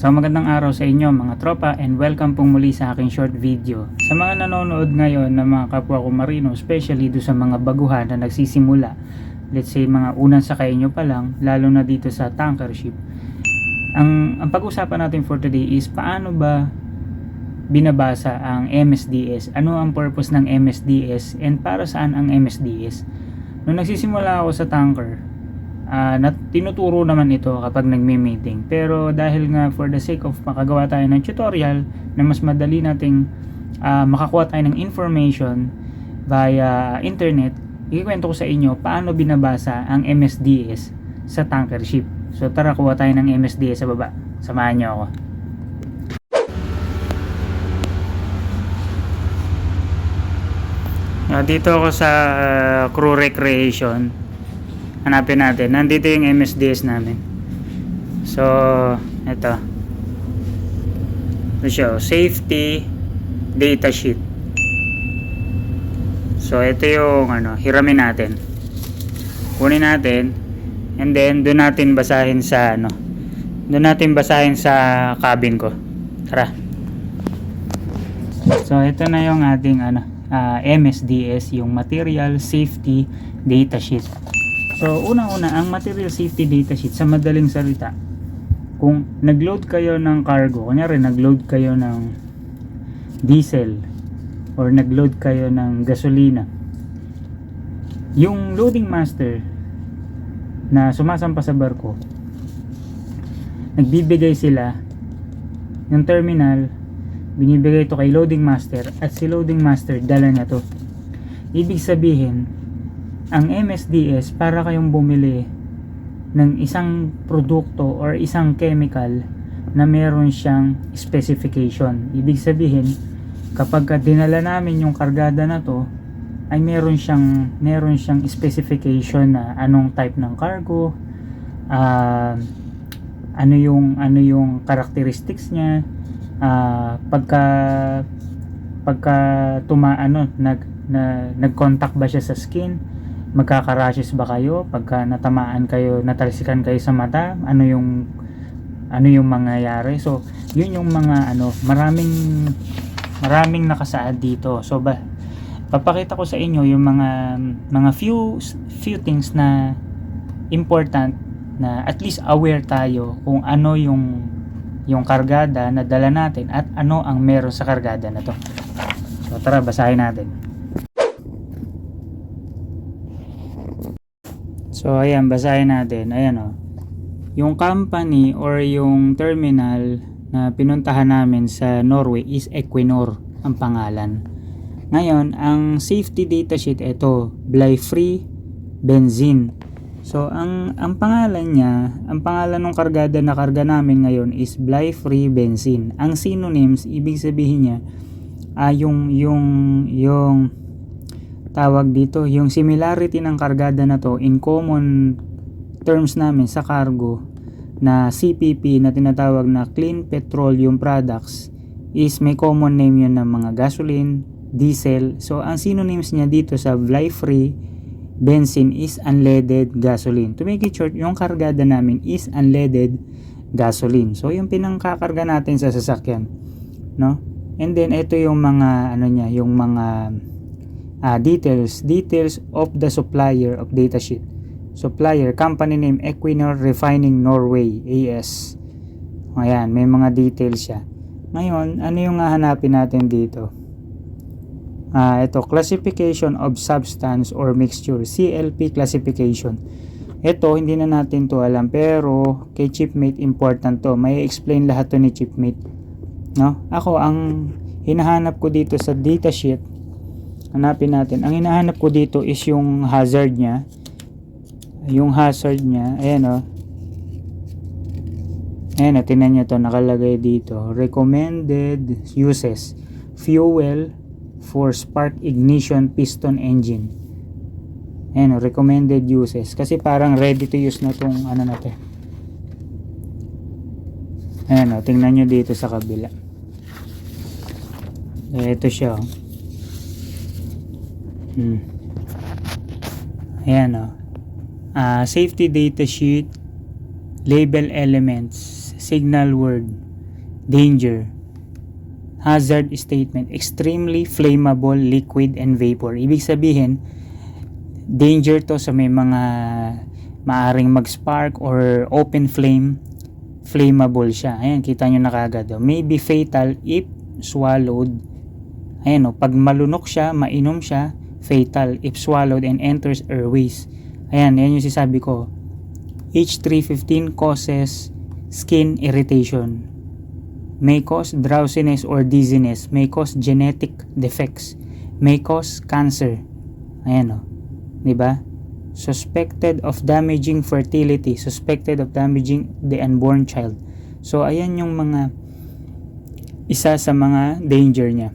So magandang araw sa inyo mga tropa and welcome pong muli sa aking short video. Sa mga nanonood ngayon na mga kapwa ko marino, especially do sa mga baguhan na nagsisimula, let's say mga unang sakay nyo pa lang, lalo na dito sa tanker ship. Ang pag-usapan natin for today is paano ba binabasa ang MSDS, ano ang purpose ng MSDS and para saan ang MSDS. Nung nagsisimula ako sa tanker, tinuturo naman ito kapag nagme-meeting, pero dahil nga for the sake of makagawa tayo ng tutorial na mas madali nating makakuha tayo ng information via internet, ikikwento ko sa inyo paano binabasa ang MSDS sa tanker ship. So tara, kuha tayo ng MSDS sa baba, samahan nyo ako. Dito ako sa crew recreation. Hanapin natin, nandito yung MSDS namin. So ito siya, safety data sheet. So ito yung hiramin natin, kunin natin, and then doon natin basahin sa cabin ko. Tara. So ito na yung ating MSDS, yung Material Safety Data Sheet. So unang-una, ang Material Safety Data Sheet, sa madaling salita, kung nag-load kayo ng cargo, kunyari nag-load kayo ng diesel or nag-load kayo ng gasolina, yung loading master na sumasampa sa barko, nagbibigay sila ng terminal, binibigay ito kay loading master, at si loading master dala niya to. Ibig sabihin, ang MSDS, para kayong bumili ng isang produkto or isang chemical na meron siyang specification. Ibig sabihin, kapag dinala namin yung kargada na to, ay meron siyang specification na anong type ng cargo, ano yung characteristics niya, pagka nag-contact ba siya sa skin, magkaka-rashes ba kayo pagka natamaan kayo, natalsikan kayo sa mata, ano yung mangyayari. So yun yung mga maraming nakasaad dito. So papakita ko sa inyo yung mga few things na important, na at least aware tayo kung ano yung kargada na dala natin at ano ang meron sa kargada na to. So tara, basahin natin. So ayan, basahin natin. Ayan yung company or yung terminal na pinuntahan namin sa Norway is Equinor ang pangalan. Ngayon, ang safety data sheet, ito, Bly-free benzene. So ang pangalan niya, ang pangalan ng kargada na karga namin ngayon is Bly-free benzene. Ang synonyms, ibig sabihin niya, yung tawag dito, yung similarity ng kargada na to in common terms namin sa cargo na CPP na tinatawag na Clean Petroleum Products, is may common name yun ng mga gasoline, diesel. So ang synonyms niya dito sa Bly-free benzene is unleaded gasoline. To make it short, yung kargada namin is unleaded gasoline. So yung pinangkakarga natin sa sasakyan, no? And then ito yung mga yung mga details of the supplier of data sheet. Supplier, company name, Equinor Refining Norway AS. Ayan, may mga details siya. Ngayon, ano yung hahanapin natin dito? Ito, classification of substance or mixture, CLP classification. Ito, hindi na natin to alam, pero kay Chipmate important to. May explain lahat to ni Chipmate, no? Ako, ang hinahanap ko dito sa data sheet, hanapin natin. Ang hinahanap ko dito is yung hazard niya. Yung hazard niya, ayan ayan tingnan nyo to, nakalagay dito. Recommended uses. Fuel for spark ignition piston engine. Ayan recommended uses. Kasi parang ready to use na tong na to. Ayan tingnan nyo dito sa kabila. Ito siya Ayan safety data sheet, label elements, signal word, danger, hazard statement, extremely flammable liquid and vapor. Ibig sabihin, danger to sa may mga maaring mag-spark or open flame, flammable siya. Ayan, kita nyo na kagad. May be fatal if swallowed. Ayan, pag malunok siya, mainom siya, fatal if swallowed and enters airways. Ayan, yan yung sinasabi ko. H315 causes skin irritation, may cause drowsiness or dizziness, may cause genetic defects, may cause cancer. Ayan, di ba? Suspected of damaging fertility, suspected of damaging the unborn child. So ayan yung mga isa sa mga danger niya,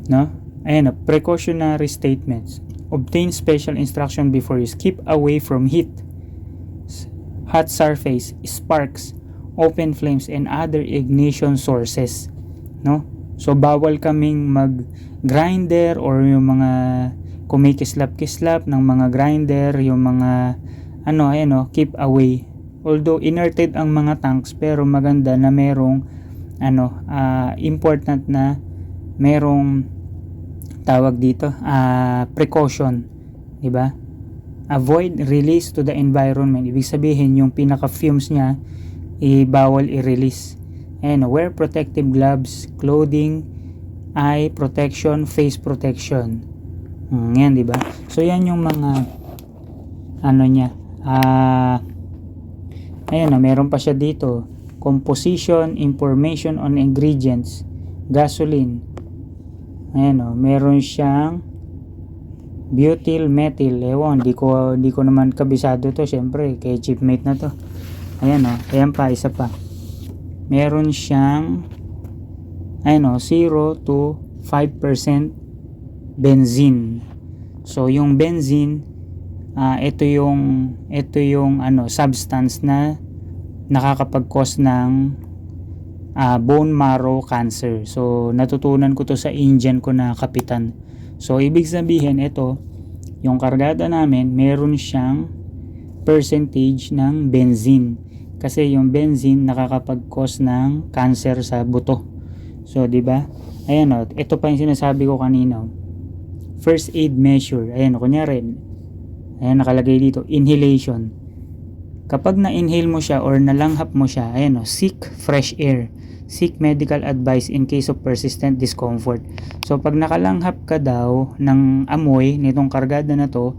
no? Ayan, precautionary statements. Obtain special instruction before use. Keep away from heat, hot surface, sparks, open flames, and other ignition sources, no? So bawal kaming mag-grinder or yung mga kumikislap-kislap ng mga grinder, yung mga keep away. Although inerted ang mga tanks, pero maganda na merong important na merong tawag dito, precaution, di ba? Avoid release to the environment. Ibig sabihin yung pinaka fumes niya bawal i-release. And wear protective gloves, clothing, eye protection, face protection. Yan, di ba? So yan yung mga niya. Ayan, meron pa siya dito. Composition, information on ingredients, gasoline. Ayan, meron siyang butyl methyl. Ewan, di ko naman kabisado to, syempre kay chipmate na to. Ayan, ayan pa, isa pa. Meron siyang 0 to 5% benzene. So yung benzene, ito yung substance na nakakapag-cause ng bone marrow cancer. So natutunan ko to sa Indian ko na kapitan. So ibig sabihin, ito yung kargada namin, meron siyang percentage ng benzene, kasi yung benzene nakakapag-cause ng cancer sa buto. So di ba? Ayan, ito pa yung sinasabi ko kanina. First aid measure. Ayan, kunyari, ayan nakalagay dito, inhalation. Kapag na-inhale mo siya or nalanghap mo siya, ayan, seek fresh air. Seek medical advice in case of persistent discomfort. So pag nakalanghap ka daw ng amoy nitong kargada na to,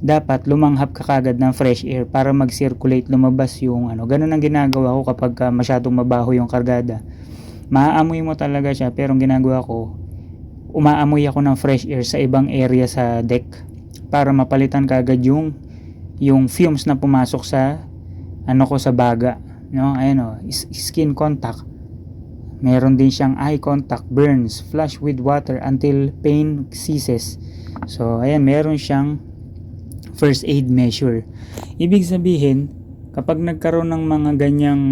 dapat lumanghap ka kagad ng fresh air para mag-circulate, lumabas yung ganun ang ginagawa ko kapag masyadong mabaho yung kargada. Maaamoy mo talaga siya, pero ang ginagawa ko, umaamoy ako ng fresh air sa ibang area sa deck para mapalitan kagad yung fumes na pumasok sa sa baga, no? Ayan, skin contact. Meron din siyang eye contact, burns, flush with water until pain ceases. So ayan, meron siyang first aid measure. Ibig sabihin, kapag nagkaroon ng mga ganyang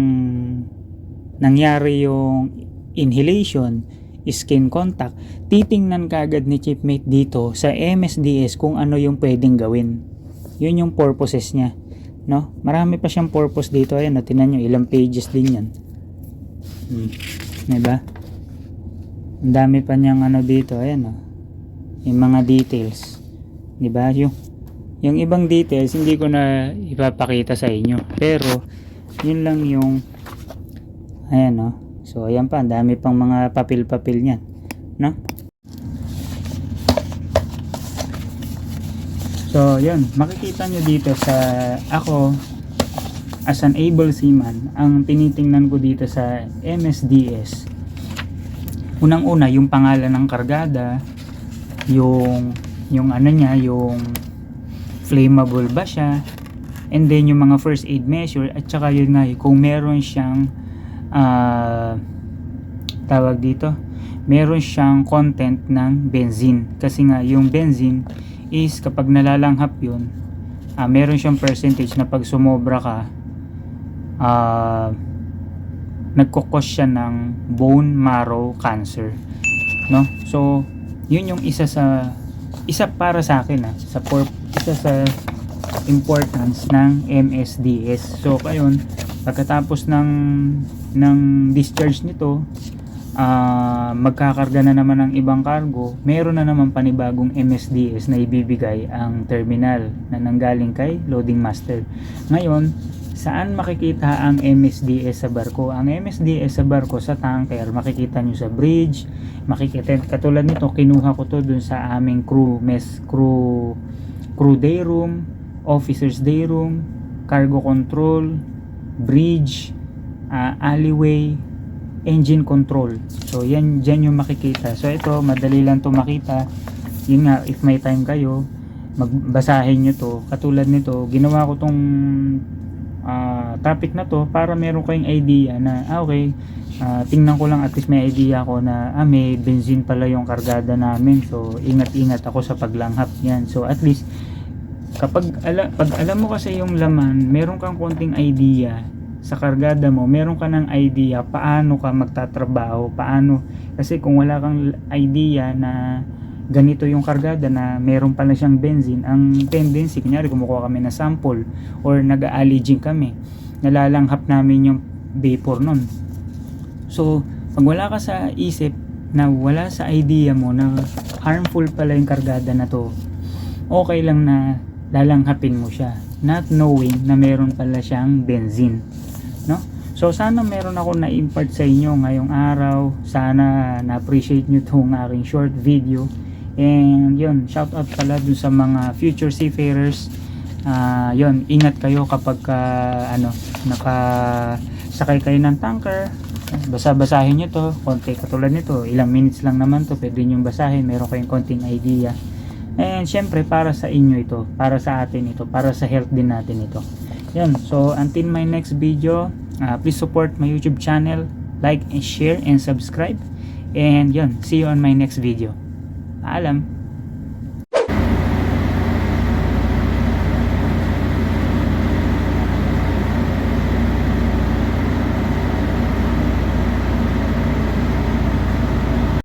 nangyari yung inhalation, skin contact, titingnan kagad ni chipmate dito sa MSDS kung ano yung pwedeng gawin. Yun yung purposes niya, no? Marami pa siyang purpose dito. Ayan, tingnan nyo, ilang pages din yan. Diba? Ang dami pa niyang dito. Ayan, yung mga details. Diba? Yung ibang details hindi ko na ipapakita sa inyo, pero yun lang yung ayan, so ayan pa, ang dami pang mga papel-papel niyan, no? So yun, makikita nyo dito sa ako as an able seaman, ang tinitingnan ko dito sa MSDS, unang-una yung pangalan ng kargada, yung niya, yung flammable ba siya, and then yung mga first aid measure, at saka yun nga, kung meron siyang tawag dito, meron siyang content ng benzene, kasi nga yung benzene is kapag nalalanghap yun, meron siyang percentage na pag sumobra ka, nagkukos siya ng bone marrow cancer, no? So yun yung isa para sa akin, isa sa importance ng MSDS. So ayun, pagkatapos ng ng discharge nito, magkakarga na naman ng ibang cargo, meron na naman panibagong MSDS na ibibigay ang terminal na nanggaling kay loading master. Ngayon, saan makikita ang MSDS sa barko? Ang MSDS sa barko, sa tanker, makikita nyo sa bridge, makikita, katulad nito, kinuha ko to dun sa aming crew day room, officers day room, cargo control, bridge, alleyway, engine control. So yan, dyan yung makikita. So ito, madali lang to makita. Yun nga, if may time kayo, magbasahin nyo to. Katulad nito, ginawa ko tong topic na to para meron kayong idea na okay, tingnan ko lang, at least may idea ako na may benzene pala yung kargada namin, so ingat-ingat ako sa paglanghap yan. So at least pag alam mo kasi yung laman, meron kang konting idea sa kargada mo, meron ka ng idea paano ka magtatrabaho, paano, kasi kung wala kang idea na ganito yung kargada na meron pala siyang benzene, ang tendency, kunyari kumukuha kami na sample or nag-aalliging kami, nalalanghap namin yung vapor nun. So pag wala ka sa isip, na wala sa idea mo na harmful pala yung kargada na to, okay lang na lalanghapin mo siya, not knowing na meron pala siyang benzene, no? So sana meron ako na-impart sa inyo ngayong araw. Sana na-appreciate nyo itong aking short video. And yun, shout out pala dun sa mga future seafarers. Yun, ingat kayo kapag nakasakay kayo ng tanker. Basa-basahin nyo to, konti, katulad nito, ilang minutes lang naman to, pwede nyo basahin, meron kayong konting idea. And syempre, para sa inyo ito, para sa atin ito, para sa health din natin ito. Yun, so until my next video, please support my YouTube channel, like and share and subscribe. And yun, see you on my next video. Paalam.